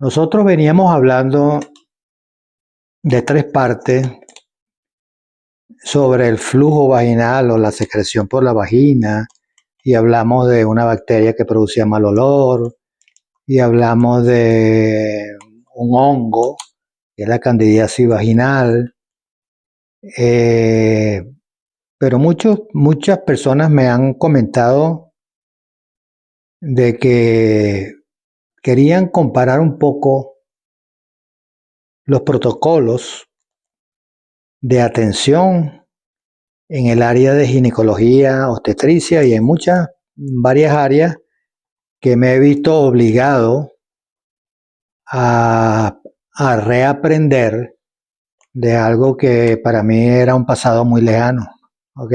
Nosotros veníamos hablando de tres partes sobre el flujo vaginal o la secreción por la vagina, y hablamos de una bacteria que producía mal olor, y hablamos de un hongo, que es la candidiasis vaginal. Eh, pero muchas personas me han comentado de que querían comparar un poco los protocolos de atención en el área de ginecología, obstetricia y en varias áreas que me he visto obligado a, a reaprender de algo que para mí era un pasado muy lejano. ¿Ok?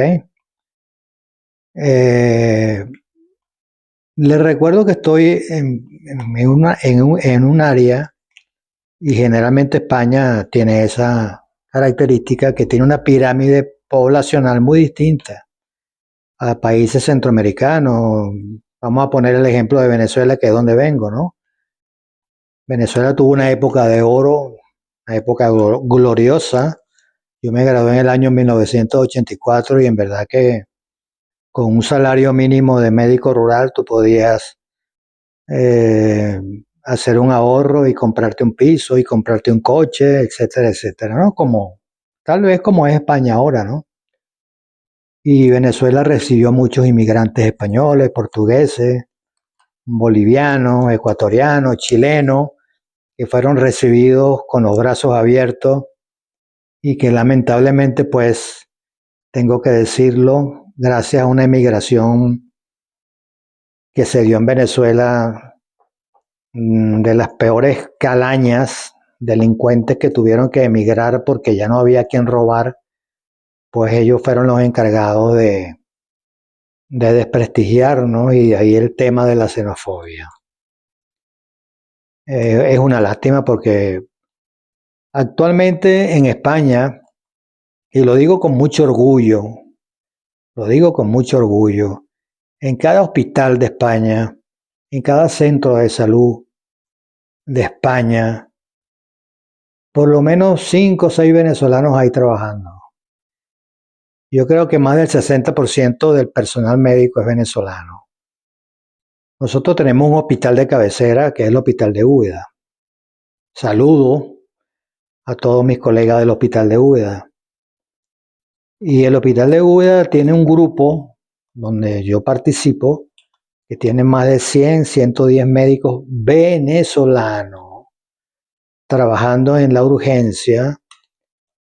Eh, Les recuerdo que estoy en un área, y generalmente España tiene esa característica, que tiene una pirámide poblacional muy distinta a países centroamericanos. Vamos a poner el ejemplo de Venezuela, que es donde vengo, ¿no? Venezuela tuvo una época de oro, una época gloriosa. Yo me gradué en el año 1984 y en verdad que con un salario mínimo de médico rural tú podías eh, hacer un ahorro y comprarte un piso y comprarte un coche, etcétera, etcétera, ¿no? Tal vez como es España ahora, ¿no? Y Venezuela recibió muchos inmigrantes españoles, portugueses, bolivianos, ecuatorianos, chilenos, que fueron recibidos con los brazos abiertos y que lamentablemente, pues, tengo que decirlo, gracias a una emigración que se dio en Venezuela, de las peores calañas, delincuentes que tuvieron que emigrar porque ya no había quien robar, pues ellos fueron los encargados de desprestigiar, ¿no? Y de ahí el tema de la xenofobia. Es una lástima porque actualmente en España, y lo digo con mucho orgullo, lo digo con mucho orgullo, en cada hospital de España, en cada centro de salud de España, por lo menos 5 o 6 venezolanos ahí trabajando. Yo creo que más del 60% del personal médico es venezolano. Nosotros tenemos un hospital de cabecera que es el Hospital de Úbeda. Saludo a todos mis colegas del Hospital de Úbeda. Y el Hospital de Úbeda tiene un grupo donde yo participo, que tiene más de 100, 110 médicos venezolanos trabajando en la urgencia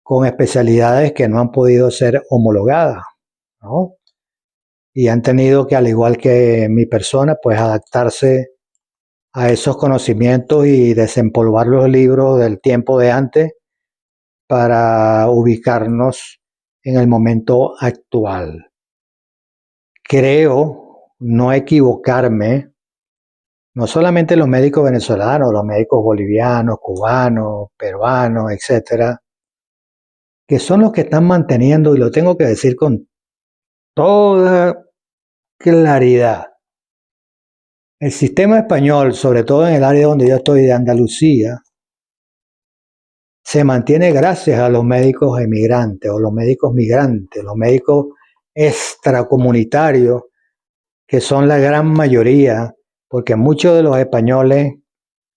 con especialidades que no han podido ser homologadas, ¿no? Y han tenido que, al igual que mi persona, pues adaptarse a esos conocimientos y desempolvar los libros del tiempo de antes para ubicarnos en el momento actual. Creo no equivocarme, no solamente los médicos venezolanos, los médicos bolivianos, cubanos, peruanos, etcétera, que son los que están manteniendo, y lo tengo que decir con toda claridad, el sistema español, sobre todo en el área donde yo estoy de Andalucía, se mantiene gracias a los médicos emigrantes o los médicos migrantes, los médicos extracomunitarios, que son la gran mayoría, porque muchos de los españoles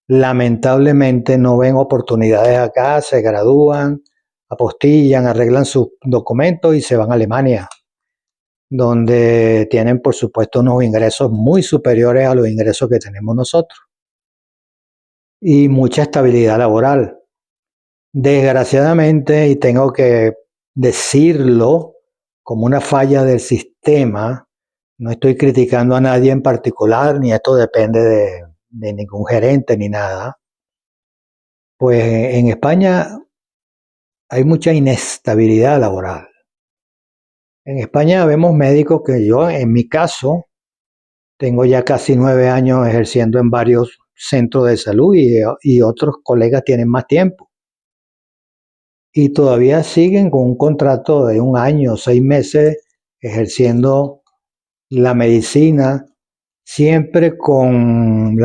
lamentablemente no ven oportunidades acá, se gradúan, apostillan, arreglan sus documentos y se van a Alemania, donde tienen por supuesto unos ingresos muy superiores a los ingresos que tenemos nosotros y mucha estabilidad laboral. Desgraciadamente, y tengo que decirlo como una falla del sistema, no estoy criticando a nadie en particular, ni esto depende de ningún gerente ni nada, pues en España hay mucha inestabilidad laboral. En España vemos médicos que yo, en mi caso, tengo ya casi 9 años ejerciendo en varios centros de salud y otros colegas tienen más tiempo. Y todavía siguen con un contrato de 1 año, 6 meses, ejerciendo la medicina, siempre con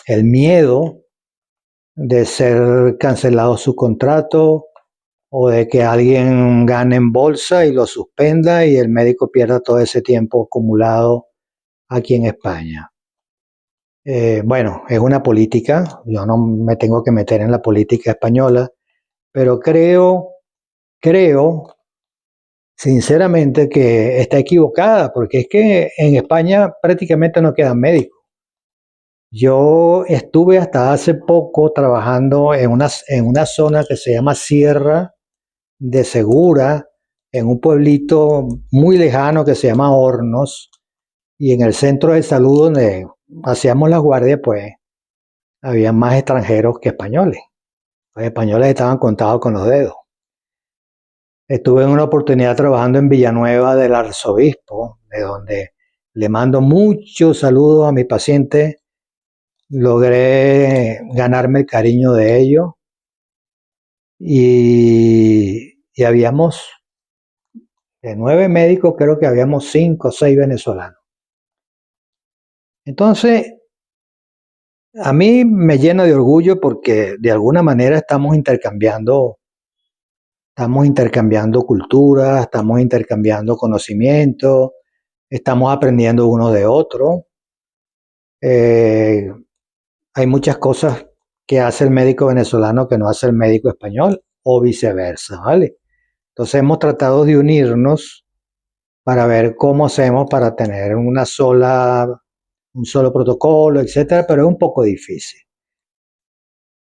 el miedo de ser cancelado su contrato o de que alguien gane en bolsa y lo suspenda y el médico pierda todo ese tiempo acumulado aquí en España. Bueno, es una política, yo no me tengo que meter en la política española, pero creo sinceramente que está equivocada, porque es que en España prácticamente no quedan médicos. Yo estuve hasta hace poco trabajando en una zona que se llama Sierra de Segura, en un pueblito muy lejano que se llama Hornos, y en el centro de salud donde hacíamos la guardia, pues había más extranjeros que españoles. Los españoles estaban contados con los dedos. Estuve en una oportunidad trabajando en Villanueva del Arzobispo, de donde le mando muchos saludos a mis pacientes. Logré ganarme el cariño de ellos y habíamos, de 9 médicos, creo que habíamos 5 o 6 venezolanos. Entonces, a mí me llena de orgullo porque de alguna manera estamos intercambiando cultura, estamos intercambiando conocimiento, estamos aprendiendo uno de otro. Eh, Hay muchas cosas que hace el médico venezolano que no hace el médico español o viceversa, ¿vale? Entonces hemos tratado de unirnos para ver cómo hacemos para tener un solo protocolo, etcétera, pero es un poco difícil.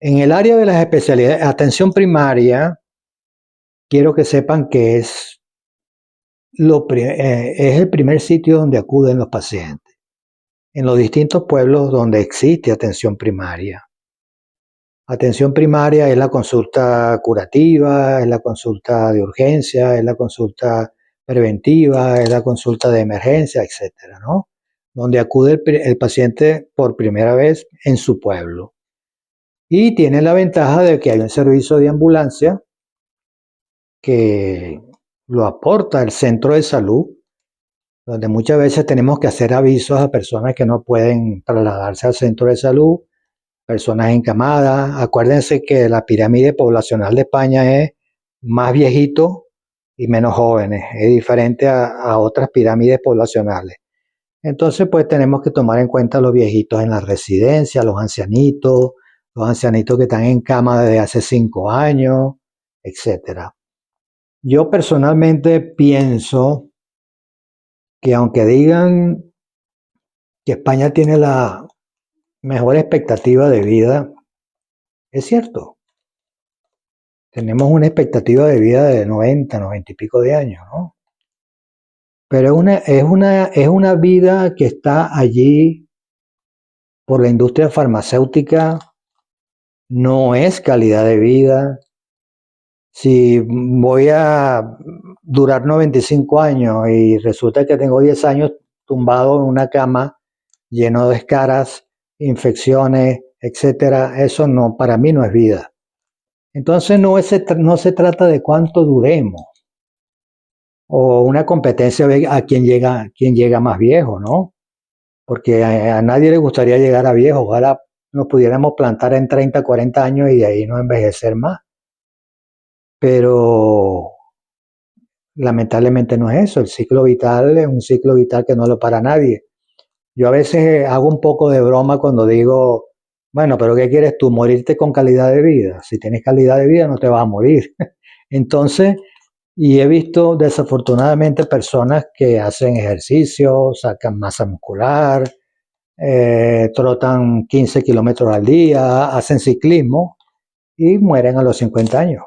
En el área de las especialidades, atención primaria, quiero que sepan que es el primer sitio donde acuden los pacientes, en los distintos pueblos donde existe atención primaria. Atención primaria es la consulta curativa, es la consulta de urgencia, es la consulta preventiva, es la consulta de emergencia, etcétera, ¿no? Donde acude el paciente por primera vez en su pueblo. Y tiene la ventaja de que hay un servicio de ambulancia que lo aporta el centro de salud, donde muchas veces tenemos que hacer avisos a personas que no pueden trasladarse al centro de salud, personas encamadas. Acuérdense que la pirámide poblacional de España es más viejitos y menos jóvenes, es diferente a otras pirámides poblacionales. Entonces, pues tenemos que tomar en cuenta los viejitos en la residencia, los ancianitos que están en cama desde hace 5 años, etcétera. Yo personalmente pienso que aunque digan que España tiene la mejor expectativa de vida, es cierto. Tenemos una expectativa de vida de 90 y pico de años, ¿no? Pero es una vida que está allí por la industria farmacéutica, no es calidad de vida. Si voy a durar 95 años y resulta que tengo 10 años tumbado en una cama lleno de escaras, infecciones, etcétera, eso no, para mí no es vida. Entonces no se trata de cuánto duremos o una competencia a quién llega más viejo, ¿no? Porque a nadie le gustaría llegar a viejo, ojalá nos pudiéramos plantar en 30, 40 años y de ahí no envejecer más. Pero lamentablemente no es eso, el ciclo vital es un ciclo vital que no lo para nadie. Yo a veces hago un poco de broma cuando digo, bueno, pero ¿qué quieres tú? ¿Morirte con calidad de vida? Si tienes calidad de vida no te vas a morir. Entonces, y he visto desafortunadamente personas que hacen ejercicio, sacan masa muscular, trotan 15 kilómetros al día, hacen ciclismo y mueren a los 50 años.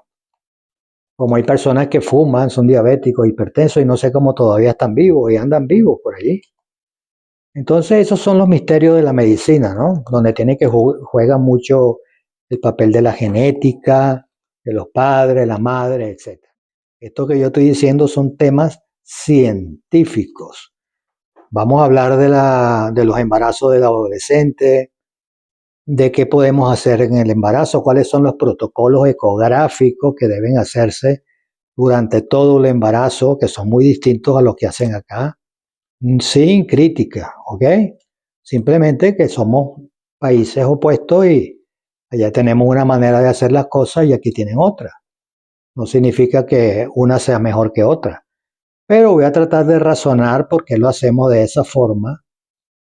Como hay personas que fuman, son diabéticos, hipertensos y no sé cómo todavía están vivos y andan vivos por allí. Entonces esos son los misterios de la medicina, ¿no? Donde tiene que juega mucho el papel de la genética, de los padres, la madre, etc. Esto que yo estoy diciendo son temas científicos. Vamos a hablar de los embarazos del adolescente, de qué podemos hacer en el embarazo, cuáles son los protocolos ecográficos que deben hacerse durante todo el embarazo, que son muy distintos a los que hacen acá, sin crítica, ¿ok? Simplemente que somos países opuestos y allá tenemos una manera de hacer las cosas y aquí tienen otra. No significa que una sea mejor que otra, pero voy a tratar de razonar por qué lo hacemos de esa forma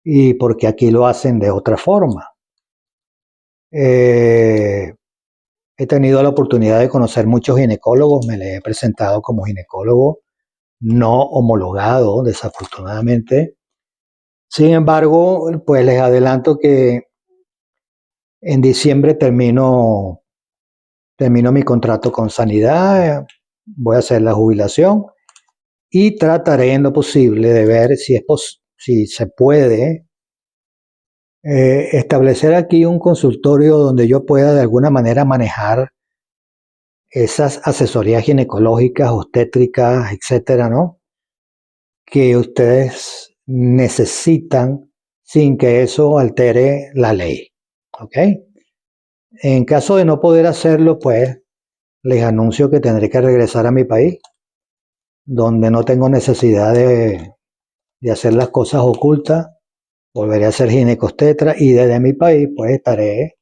y por qué aquí lo hacen de otra forma. Eh, He tenido la oportunidad de conocer muchos ginecólogos, me les he presentado como ginecólogo no homologado, desafortunadamente. Sin embargo, pues les adelanto que en diciembre termino mi contrato con Sanidad, voy a hacer la jubilación y trataré en lo posible de ver si se puede establecer aquí un consultorio donde yo pueda de alguna manera manejar esas asesorías ginecológicas, obstétricas, etcétera, ¿no? Que ustedes necesitan sin que eso altere la ley, ¿ok? En caso de no poder hacerlo, pues les anuncio que tendré que regresar a mi país, donde no tengo necesidad de hacer las cosas ocultas, volveré a ser ginecostetra y desde mi país pues estaré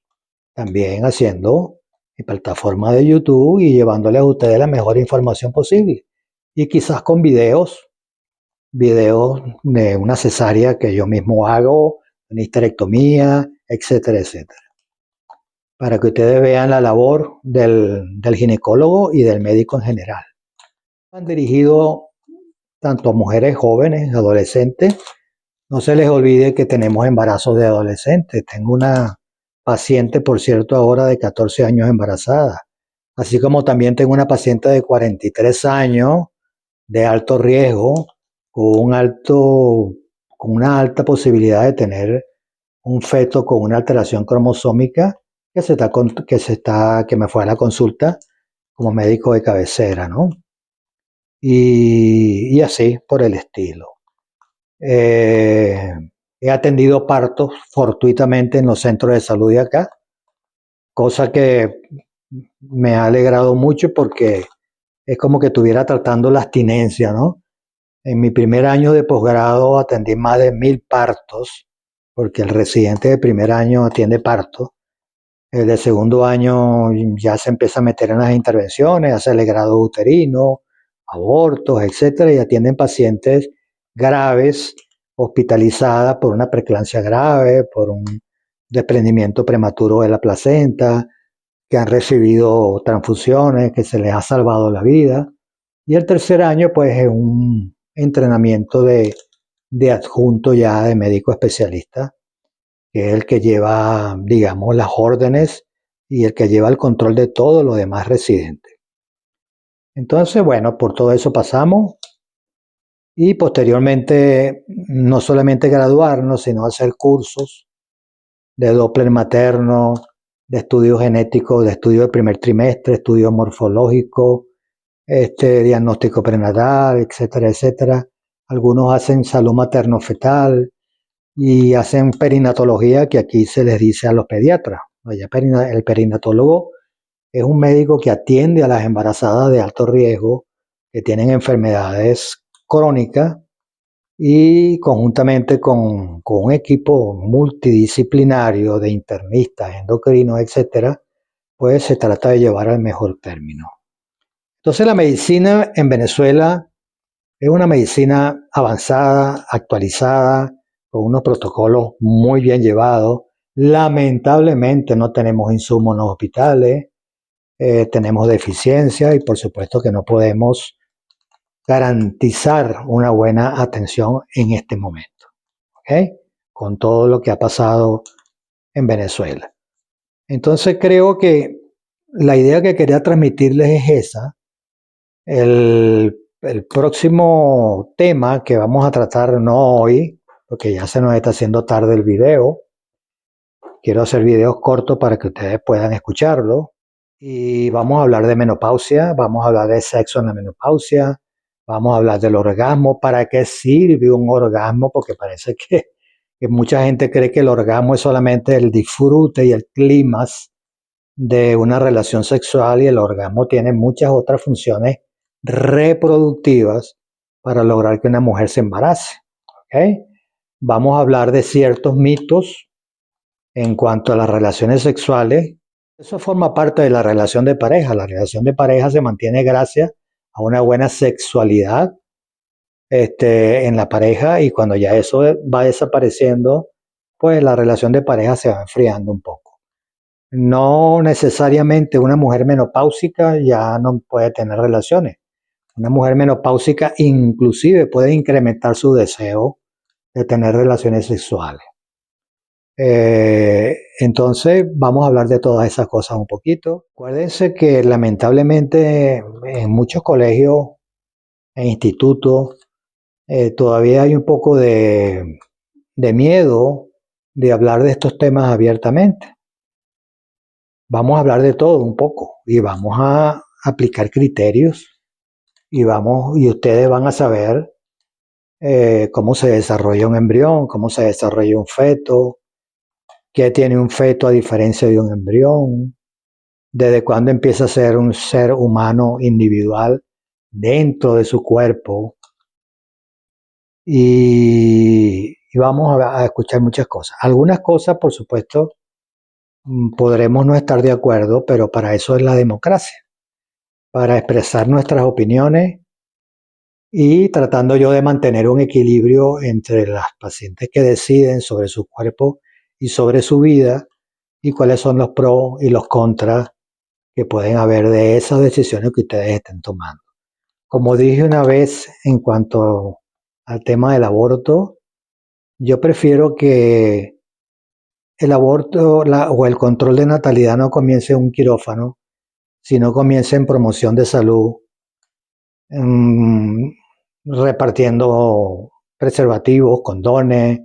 también haciendo mi plataforma de YouTube y llevándoles a ustedes la mejor información posible. Y quizás con videos de una cesárea que yo mismo hago, una histerectomía, etcétera, etcétera. Para que ustedes vean la labor del ginecólogo y del médico en general. Han dirigido tanto a mujeres jóvenes, adolescentes. No se les olvide que tenemos embarazos de adolescentes. Tengo una paciente, por cierto, ahora de 14 años embarazada. Así como también tengo una paciente de 43 años de alto riesgo, con una alta posibilidad de tener un feto con una alteración cromosómica que me fue a la consulta como médico de cabecera, ¿no? Y así por el estilo. Eh, He atendido partos fortuitamente en los centros de salud de acá, cosa que me ha alegrado mucho porque es como que estuviera tratando la abstinencia, ¿no? En mi primer año de posgrado atendí más de 1000 partos, porque el residente de primer año atiende partos. El de segundo año ya se empieza a meter en las intervenciones, hace el grado uterino, abortos, etcétera, y atienden pacientes graves, hospitalizadas por una preeclampsia grave, por un desprendimiento prematuro de la placenta, que han recibido transfusiones, que se les ha salvado la vida. Y el tercer año, pues, es un entrenamiento de adjunto ya de médico especialista, que es el que lleva, digamos, las órdenes y el que lleva el control de todos los demás residentes. Entonces, bueno, por todo eso pasamos y posteriormente no solamente graduarnos, sino hacer cursos de Doppler materno, de estudio genético, de estudio de primer trimestre, estudio morfológico, diagnóstico prenatal, etcétera, etcétera. Algunos hacen salud materno-fetal y hacen perinatología, que aquí se les dice a los pediatras. El perinatólogo es un médico que atiende a las embarazadas de alto riesgo que tienen enfermedades crónicas y conjuntamente con un equipo multidisciplinario de internistas, endocrinos, etcétera, pues se trata de llevar al mejor término. Entonces la medicina en Venezuela es una medicina avanzada, actualizada, con unos protocolos muy bien llevados. Lamentablemente no tenemos insumos en los hospitales, tenemos deficiencias y por supuesto que no podemos garantizar una buena atención en este momento, ¿ok? Con todo lo que ha pasado en Venezuela. Entonces creo que la idea que quería transmitirles es esa. El próximo tema que vamos a tratar, no hoy, porque ya se nos está haciendo tarde el video. Quiero hacer videos cortos para que ustedes puedan escucharlo. Y vamos a hablar de menopausia, vamos a hablar de sexo en la menopausia, vamos a hablar del orgasmo, para qué sirve un orgasmo, porque parece que mucha gente cree que el orgasmo es solamente el disfrute y el clímax de una relación sexual y el orgasmo tiene muchas otras funciones reproductivas para lograr que una mujer se embarace. ¿Okay? Vamos a hablar de ciertos mitos En cuanto a las relaciones sexuales, eso forma parte de la relación de pareja. La relación de pareja se mantiene gracias a una buena sexualidad en la pareja, y cuando ya eso va desapareciendo, pues la relación de pareja se va enfriando un poco. No necesariamente una mujer menopáusica ya no puede tener relaciones. Una mujer menopáusica inclusive puede incrementar su deseo de tener relaciones sexuales. Entonces vamos a hablar de todas esas cosas un poquito. Acuérdense que lamentablemente en muchos colegios e institutos todavía hay un poco de miedo de hablar de estos temas abiertamente. Vamos a hablar de todo un poco y vamos a aplicar criterios y ustedes van a saber cómo se desarrolla un embrión, cómo se desarrolla un feto, qué tiene un feto a diferencia de un embrión, desde cuándo empieza a ser un ser humano individual dentro de su cuerpo, y vamos a escuchar muchas cosas. Algunas cosas, por supuesto, podremos no estar de acuerdo, pero para eso es la democracia, para expresar nuestras opiniones y tratando yo de mantener un equilibrio entre las pacientes que deciden sobre su cuerpo y sobre su vida, y cuáles son los pros y los contras que pueden haber de esas decisiones que ustedes estén tomando. Como dije una vez en cuanto al tema del aborto, yo prefiero que el aborto o el control de natalidad no comience en un quirófano, sino comience en promoción de salud, mm, repartiendo preservativos, condones,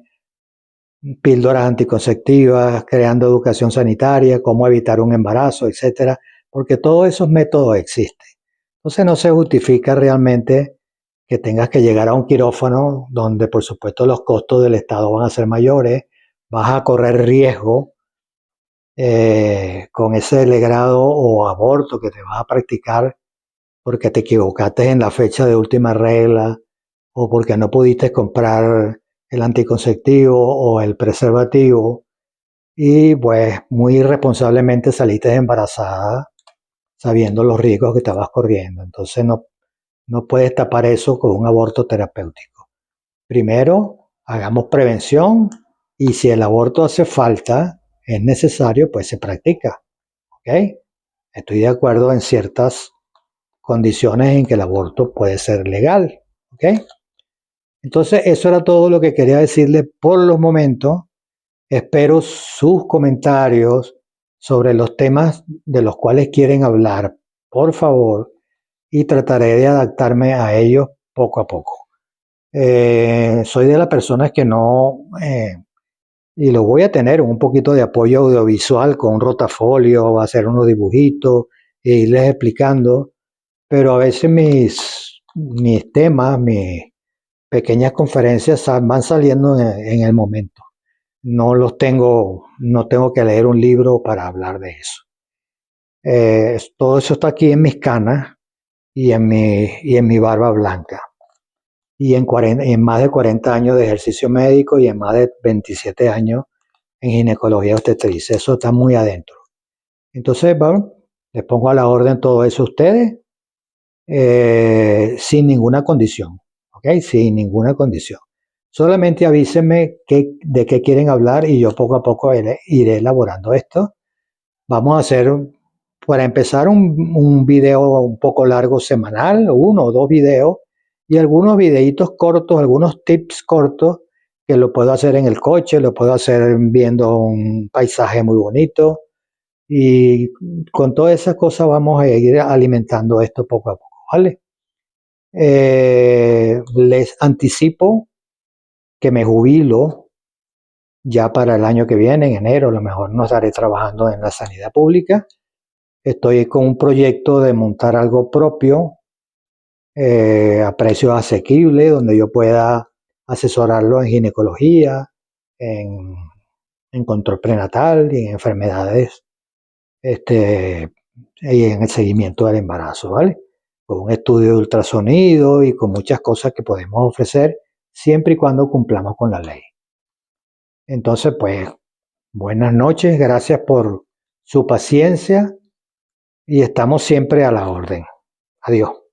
píldoras anticonceptivas, creando educación sanitaria, cómo evitar un embarazo, etcétera, porque todos esos métodos existen. Entonces no se justifica realmente que tengas que llegar a un quirófano donde por supuesto los costos del Estado van a ser mayores, vas a correr riesgo con ese legrado o aborto que te vas a practicar porque te equivocaste en la fecha de última regla, o porque no pudiste comprar el anticonceptivo o el preservativo, y pues muy irresponsablemente saliste embarazada sabiendo los riesgos que estabas corriendo. Entonces no puedes tapar eso con un aborto terapéutico. Primero, hagamos prevención, y si el aborto hace falta, es necesario, pues se practica. ¿Ok? Estoy de acuerdo en ciertas condiciones en que el aborto puede ser legal. ¿Ok? Entonces, eso era todo lo que quería decirle por los momentos. Espero sus comentarios sobre los temas de los cuales quieren hablar, por favor, y trataré de adaptarme a ellos poco a poco. Soy de las personas que no, y lo voy a tener un poquito de apoyo audiovisual con un rotafolio, hacer unos dibujitos e irles explicando, pero a veces mis temas, mis pequeñas conferencias van saliendo en el momento. No tengo que leer un libro para hablar de eso. Todo eso está aquí en mis canas y en mi barba blanca. Y en más de 40 años de ejercicio médico y en más de 27 años en ginecología obstetricia. Eso está muy adentro. Entonces, bueno, les pongo a la orden todo eso a ustedes sin ninguna condición. ¿Ok? Sin ninguna condición. Solamente avísenme de qué quieren hablar y yo poco a poco iré elaborando esto. Vamos a hacer, para empezar, un video un poco largo semanal, uno o dos videos, y algunos videitos cortos, algunos tips cortos, que lo puedo hacer en el coche, lo puedo hacer viendo un paisaje muy bonito, y con todas esas cosas vamos a ir alimentando esto poco a poco, ¿vale? Les anticipo que me jubilo ya para el año que viene, en enero, a lo mejor no estaré trabajando en la sanidad pública. Estoy con un proyecto de montar algo propio a precios asequibles, donde yo pueda asesorarlo en ginecología, en, en control prenatal y en enfermedades, y en el seguimiento del embarazo, ¿vale? Con un estudio de ultrasonido y con muchas cosas que podemos ofrecer siempre y cuando cumplamos con la ley. Entonces, pues, Buenas noches, gracias por su paciencia y estamos siempre a la orden. Adiós.